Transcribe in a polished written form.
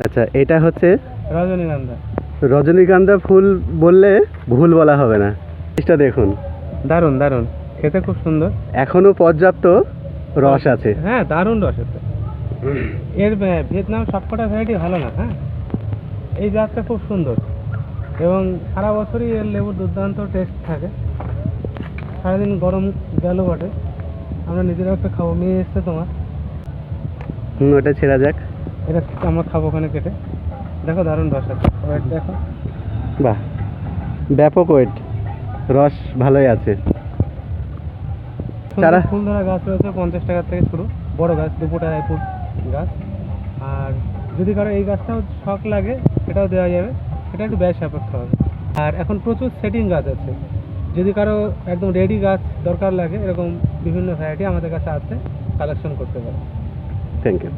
আচ্ছা, এটা হচ্ছে রজনীগন্ধা। রজনীগন্ধা ফুল বললে ভুল বলা হবে না। এটা দেখুন, দারুণ দারুণ, খেতে খুব সুন্দর। এখনো পর্যাপ্ত রস আছে। হ্যাঁ, দারুণ রস আছে। এর ভিয়েতনাম সবকটা ভ্যারাইটি ভালো না, হ্যাঁ, এই জাতটা খুব সুন্দর এবং সারা বছরই এর লেবুর দুর্দান্ত টেস্ট থাকে। সারাদিন গরম গেল বটে, আমরা নিজেরাও একটা খাবো। মেয়ে এসছে তোমার, ওটা ছেঁড়া যাক। এটা আমরা খাবো ওখানে কেটে। দেখো দারুণ রস আছে, ওয়েট দেখো। বাহ, ব্যাপক ওয়েট, রস ভালোই আছে। সুন্দর চারা ফুল ধরা গাছ রয়েছে 50 টাকা থেকে শুরু, বড় গাছ 2 ফুট 2.5 ফুট গাছ। আর যদি কারো এই গাছটাও শখ লাগে সেটাও দেওয়া যাবে, সেটা একটু ব্যয় সাপেক্ষ হবে। আর এখন প্রচুর সেটিং গাছ আছে, যদি কারো একদম রেডি গাছ দরকার লাগে এরকম বিভিন্ন ভ্যারাইটি আমাদের কাছে আছে, কালেকশন করতে পারে। Thank you.